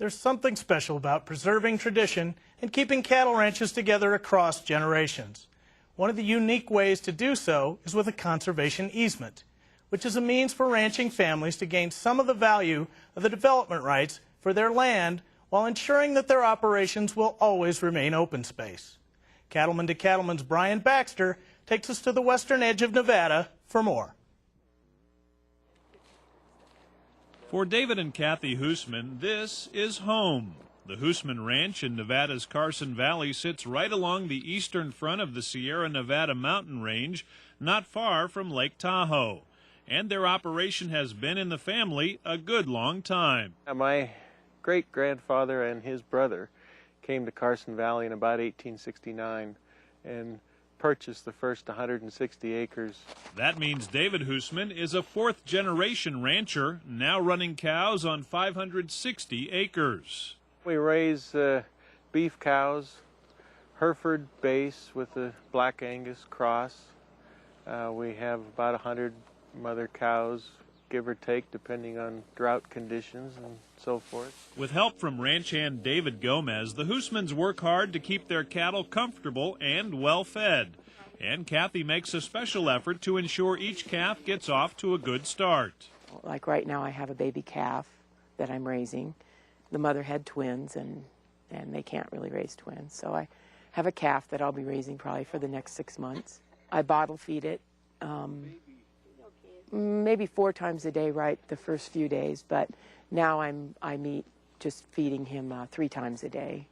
There's something special about preserving tradition and keeping cattle ranches together across generations. One of the unique ways to do so is with a conservation easement, which is a means for ranching families to gain some of the value of the development rights for their land while ensuring that their operations will always remain open space. Cattleman to Cattleman's Brian Baxter takes us to the western edge of Nevada for more. For David and Kathy Hussman, this is home. The Hussman Ranch in Nevada's Carson Valley sits right along the eastern front of the Sierra Nevada mountain range, not far from Lake Tahoe. And their operation has been in the family a good long time. My great-grandfather and his brother came to Carson Valley in about 1869 and purchased the first 160 acres. That means David Hussman is a fourth-generation rancher, now running cows on 560 acres. We raise beef cows, Hereford base with a Black Angus cross. We have about 100 mother cows, give or take, depending on drought conditions and so forth. With help from ranch hand David Gomez, the Hussmans work hard to keep their cattle comfortable and well-fed. And Kathy makes a special effort to ensure each calf gets off to a good start. Like right now I have a baby calf that I'm raising. The mother had twins and they can't really raise twins. So I have a calf that I'll be raising probably for the next 6 months. I bottle feed it maybe 4 times a day right the first few days, but now I'm just feeding him 3 times a day,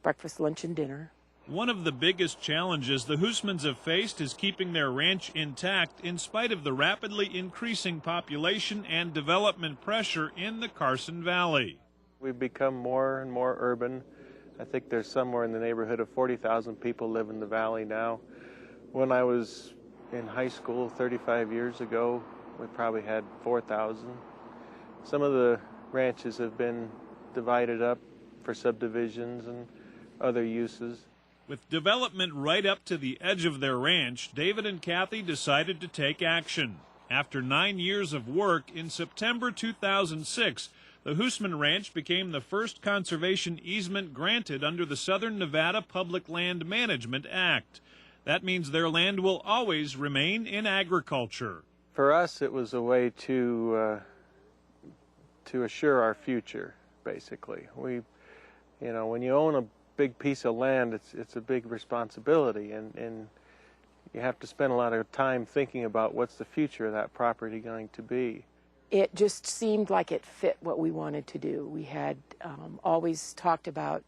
breakfast, lunch, and dinner. One of the biggest challenges the Hussmans have faced is keeping their ranch intact in spite of the rapidly increasing population and development pressure in the Carson Valley. We've become more and more urban. I think there's somewhere in the neighborhood of 40,000 people live in the valley now. When I was in high school 35 years ago, we probably had 4,000. Some of the ranches have been divided up for subdivisions and other uses. With development right up to the edge of their ranch, David and Kathy decided to take action. After 9 years of work, in September 2006, the Hussman Ranch became the first conservation easement granted under the Southern Nevada Public Land Management Act. That means their land will always remain in agriculture. For us, it was a way to assure our future, basically. When you own a big piece of land, it's a big responsibility, and you have to spend a lot of time thinking about what's the future of that property going to be. It just seemed like it fit what we wanted to do. We had always talked about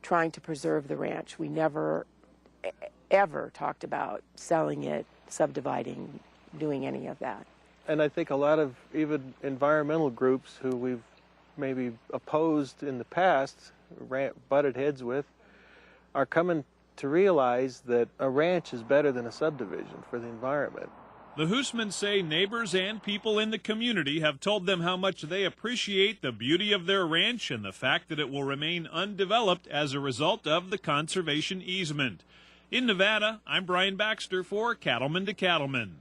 trying to preserve the ranch. We never ever talked about selling it, subdividing, doing any of that. And I think a lot of even environmental groups who we've maybe opposed in the past, butted heads with, are coming to realize that a ranch is better than a subdivision for the environment. The Hussmans say neighbors and people in the community have told them how much they appreciate the beauty of their ranch and the fact that it will remain undeveloped as a result of the conservation easement. In Nevada, I'm Brian Baxter for Cattleman to Cattleman.